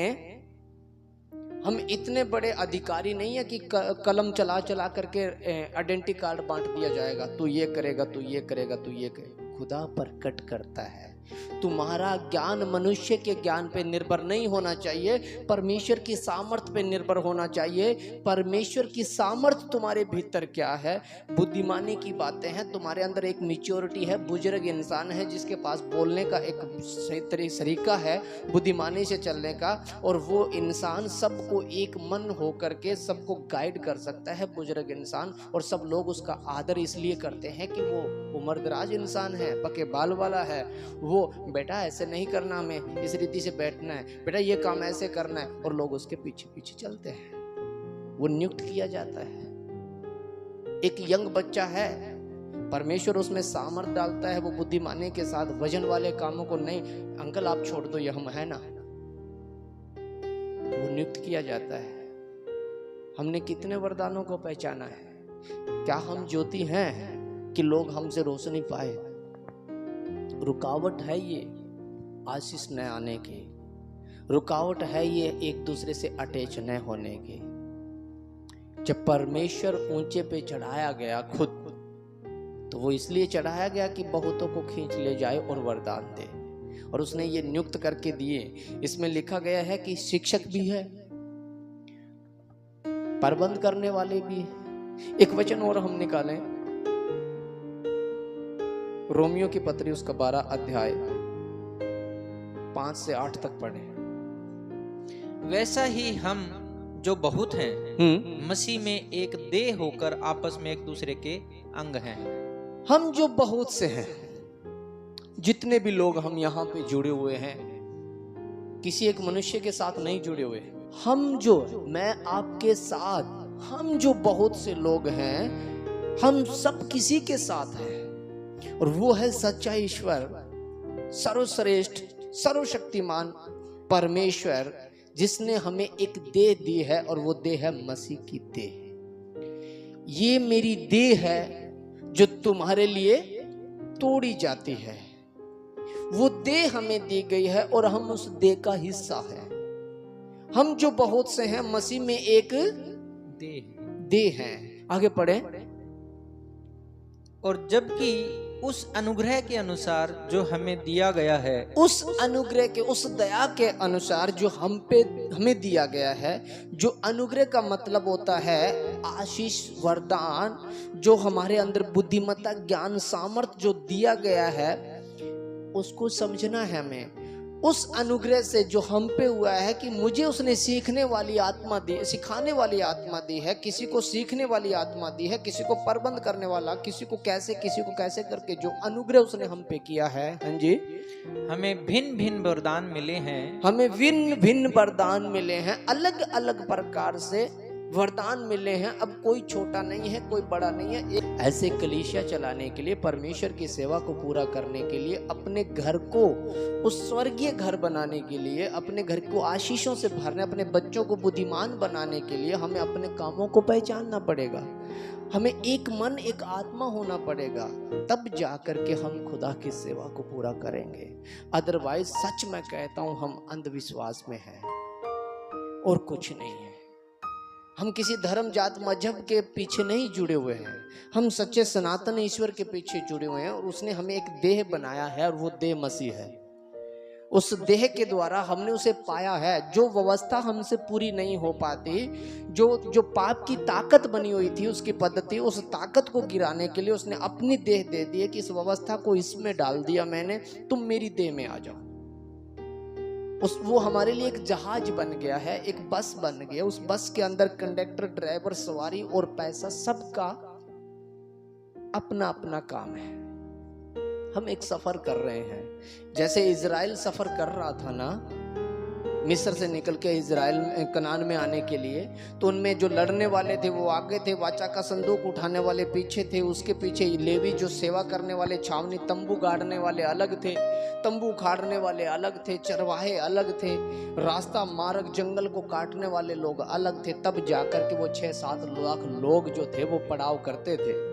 हम इतने बड़े अधिकारी नहीं है कि कलम चला चला करके आइडेंटिटी कार्ड बांट दिया जाएगा, तू ये करेगा, तू ये करेगा, तू ये करेगा। खुदा प्रकट करता है। तुम्हारा ज्ञान मनुष्य के ज्ञान पे निर्भर नहीं होना चाहिए, परमेश्वर की सामर्थ्य पे निर्भर होना चाहिए। परमेश्वर की सामर्थ्य तुम्हारे भीतर क्या है? बुद्धिमानी की बातें हैं, तुम्हारे अंदर एक मैच्योरिटी है, बुजुर्ग इंसान है जिसके पास बोलने का एक सही तरीका है, बुद्धिमानी से चलने का, और वो इंसान सबको एक मन होकर के सबको गाइड कर सकता है, बुजुर्ग इंसान। और सब लोग उसका आदर इसलिए करते हैं कि वो उम्रदराज इंसान है, पके बाल वाला है। वो बेटा ऐसे नहीं करना, हमें इस रीति से बैठना है, बेटा ये काम ऐसे करना है, और लोग उसके पीछे पीछे चलते हैं। वो नियुक्त किया जाता है। एक यंग बच्चा है, परमेश्वर उसमें सामर्थ डालता है, वो बुद्धिमानी के साथ वजन वाले कामों को नहीं, अंकल आप छोड़ दो, ये हम है ना, वो नियुक्त किया जाता है। हमने कितने वरदानों को पहचाना है? क्या हम ज्योति हैं कि लोग हमसे रोशनी पाए? रुकावट है ये आशीष न आने की, रुकावट है ये एक दूसरे से अटैच न होने की। जब परमेश्वर ऊंचे पे चढ़ाया गया खुद, तो वो इसलिए चढ़ाया गया कि बहुतों को खींच ले जाए और वरदान दे, और उसने ये नियुक्त करके दिए। इसमें लिखा गया है कि शिक्षक भी है, प्रबंध करने वाले भी है। एक वचन और हम निकालें, रोमियो की पत्री उसका 12 अध्याय 5 से 8 तक पढ़े। वैसा ही हम जो बहुत हैं मसीह में एक देह होकर आपस में एक दूसरे के अंग हैं। हम जो बहुत से हैं, जितने भी लोग हम यहाँ पे जुड़े हुए हैं, किसी एक मनुष्य के साथ नहीं जुड़े हुए, हम जो, मैं आपके साथ, हम जो बहुत से लोग हैं, हम सब किसी के साथ हैं, और वो है सच्चा ईश्वर, सर्वश्रेष्ठ सर्वशक्तिमान परमेश्वर, जिसने हमें एक देह दी है, और वो देह है मसीह की देह। ये मेरी देह है जो तुम्हारे लिए तोड़ी जाती है। वो देह हमें दी गई है और हम उस देह का हिस्सा है। हम जो बहुत से हैं मसीह में एक देह हैं। आगे पढ़े। और जबकि उस अनुग्रह के अनुसार जो हमें दिया गया है, उस अनुग्रह के, उस दया के अनुसार जो हमें दिया गया है, जो अनुग्रह का मतलब होता है आशीष, वरदान, जो हमारे अंदर बुद्धिमत्ता, ज्ञान, सामर्थ जो दिया गया है, उसको समझना है हमें। उस अनुग्रह से जो हम पे हुआ है कि मुझे उसने सीखने वाली आत्मा दी, सिखाने वाली आत्मा दी है, किसी को सीखने वाली आत्मा दी है, किसी को प्रबंध करने वाला, किसी को कैसे करके जो अनुग्रह उसने हम पे किया है। हाँ जी, हमें भिन्न भिन्न वरदान मिले हैं। हमें भिन्न भिन्न वरदान मिले हैं, अलग अलग प्रकार से वरदान मिले हैं। अब कोई छोटा नहीं है, कोई बड़ा नहीं है। ऐसे कलीसिया चलाने के लिए, परमेश्वर की सेवा को पूरा करने के लिए, अपने घर को उस स्वर्गीय घर बनाने के लिए, अपने घर को आशीषों से भरने, अपने बच्चों को बुद्धिमान बनाने के लिए हमें अपने कामों को पहचानना पड़ेगा। हमें एक मन, एक आत्मा होना पड़ेगा, तब जाकर के हम खुदा की सेवा को पूरा करेंगे। अदरवाइज सच मैं कहता हूं, हम अंधविश्वास में हैं और कुछ नहीं है। हम किसी धर्म, जात, मजहब के पीछे नहीं जुड़े हुए हैं, हम सच्चे सनातन ईश्वर के पीछे जुड़े हुए हैं। और उसने हमें एक देह बनाया है, और वो देह मसीह है। उस देह के द्वारा हमने उसे पाया है। जो व्यवस्था हमसे पूरी नहीं हो पाती, जो पाप की ताकत बनी हुई थी, उसकी पद्धति, उस ताकत को गिराने के लिए उसने अपनी देह दे दी है कि इस व्यवस्था को इसमें डाल दिया मैंने, तुम मेरी देह में आ जाओ। वो हमारे लिए एक जहाज बन गया है, एक बस बन गया। उस बस के अंदर कंडक्टर, ड्राइवर, सवारी और पैसा, सबका अपना अपना काम है। हम एक सफर कर रहे हैं, जैसे इजराइल सफर कर रहा था ना, मिस्र से निकल के इजराइल कनान में आने के लिए, तो उनमें जो लड़ने वाले थे वो आगे थे, वाचा का संदूक उठाने वाले पीछे थे, उसके पीछे लेवी जो सेवा करने वाले, छावनी तंबू गाड़ने वाले अलग थे, तंबू उखाड़ने वाले अलग थे, चरवाहे अलग थे, रास्ता मार्ग जंगल को काटने वाले लोग अलग थे। तब जाकर के वो 6-7 लाख लोग जो थे वो पड़ाव करते थे।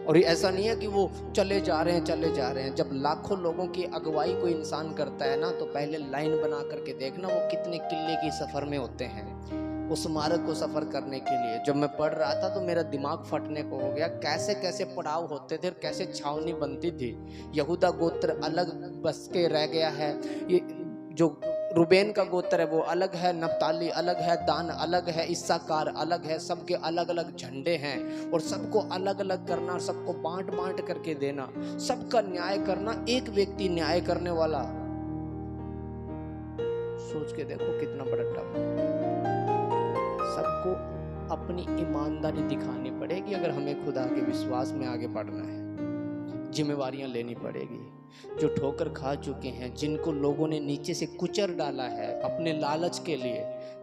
और ये ऐसा नहीं है कि वो चले जा रहे हैं। जब लाखों लोगों की अगुवाई कोई इंसान करता है ना, तो पहले लाइन बना करके देखना वो कितने किले की सफर में होते हैं उस मार्ग को सफर करने के लिए। जब मैं पढ़ रहा था तो मेरा दिमाग फटने को हो गया, कैसे कैसे पड़ाव होते थे और कैसे छावनी बनती थी। यहूदा गोत्र अलग बस के रह गया है, ये जो रूबेन का गोत्र है वो अलग है, नप्ताली अलग है, दान अलग है, इस्साकार अलग है, सबके अलग अलग झंडे हैं, और सबको अलग अलग करना, सबको बांट बांट करके देना, सबका न्याय करना। एक व्यक्ति न्याय करने वाला, सोच के देखो कितना बड़ा टफ। सबको अपनी ईमानदारी दिखानी पड़ेगी अगर हमें खुदा के विश्वास में आगे बढ़ना है। जिम्मेवारियां लेनी पड़ेगी। जो ठोकर खा चुके हैं, जिनको लोगों ने नीचे से कुचल डाला है अपने लालच के लिए,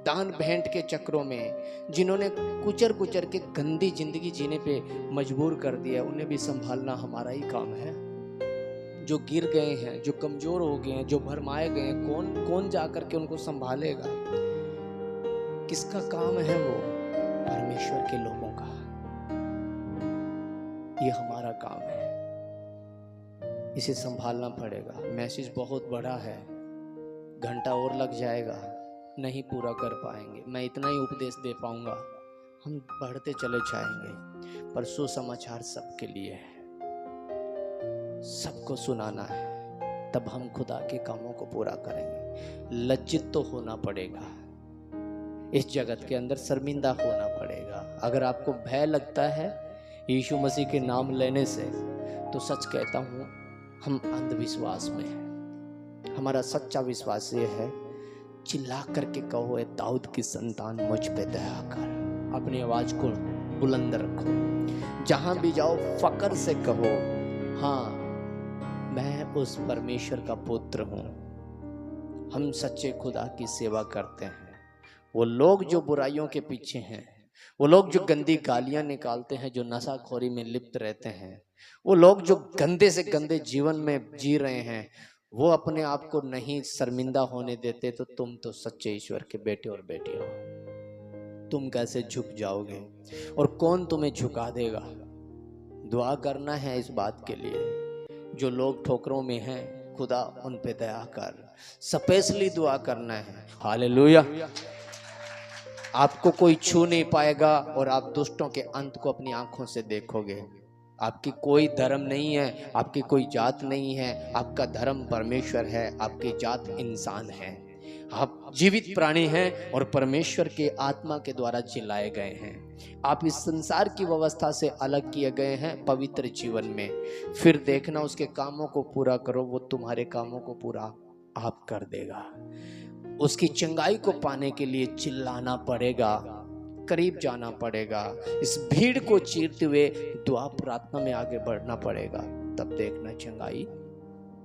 दान भेंट के चक्रों में, जिन्होंने कुचर कुचर के गंदी जिंदगी जीने पे मजबूर कर दिया, उन्हें भी संभालना हमारा ही काम है। जो गिर गए हैं, जो कमजोर हो गए हैं, जो भरमाए गए हैं, कौन जा करके उनको संभालेगा? किसका काम है वो? परमेश्वर के लोगों का। ये हमारा काम है, इसे संभालना पड़ेगा। मैसेज बहुत बड़ा है, घंटा और लग जाएगा, नहीं पूरा कर पाएंगे। मैं इतना ही उपदेश दे पाऊंगा, हम बढ़ते चले जाएंगे। पर सुसमाचार सबके लिए है, सबको सुनाना है, तब हम खुदा के कामों को पूरा करेंगे। लज्जित तो होना पड़ेगा, इस जगत के अंदर शर्मिंदा होना पड़ेगा। अगर आपको भय लगता है यीशु मसीह के नाम लेने से, तो सच कहता हूं हम अंधविश्वास में हैं। हमारा सच्चा विश्वास ये है, चिल्ला करके कहो, ए दाऊद की संतान मुझ पे दया कर। अपनी आवाज को बुलंद रखो, जहां भी जाओ फकर से कहो, हाँ मैं उस परमेश्वर का पुत्र हूं। हम सच्चे खुदा की सेवा करते हैं। वो लोग जो बुराइयों के पीछे हैं, वो लोग जो गंदी गालियां निकालते हैं, जो नशाखोरी में लिप्त रहते हैं, वो लोग जो गंदे से गंदे जीवन में जी रहे हैं, वो अपने आप को नहीं शर्मिंदा होने देते। तो तुम तो सच्चे ईश्वर के बेटे और बेटी हो, तुम कैसे झुक जाओगे? और कौन तुम्हें झुका देगा? दुआ करना है इस बात के लिए, जो लोग ठोकरों में हैं, खुदा उन पे दया कर। स्पेशली दुआ करना है। हालेलुया। आपको कोई छू नहीं पाएगा और आप दुष्टों के अंत को अपनी आंखों से देखोगे। आपकी कोई धर्म नहीं है, आपकी कोई जात नहीं है, आपका धर्म परमेश्वर है, आपकी जात इंसान है। आप जीवित प्राणी हैं और परमेश्वर के आत्मा के द्वारा जिलाए गए हैं। आप इस संसार की व्यवस्था से अलग किए गए हैं पवित्र जीवन में। फिर देखना, उसके कामों को पूरा करो, वो तुम्हारे कामों को पूरा आप कर देगा। उसकी चंगाई को पाने के लिए चिल्लाना पड़ेगा, करीब जाना पड़ेगा, इस भीड़ को चीरते हुए दुआ प्रार्थना में आगे बढ़ना पड़ेगा। तब देखना चंगाई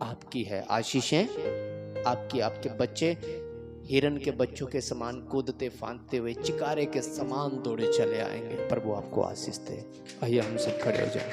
आपकी है, आशीषें आपकी। आपके बच्चे हिरन के बच्चों के समान कूदते फांदते हुए चिकारे के समान दौड़े चले आएंगे। प्रभु आपको आशीष दे। आइए हम सब खड़े हो जाएं।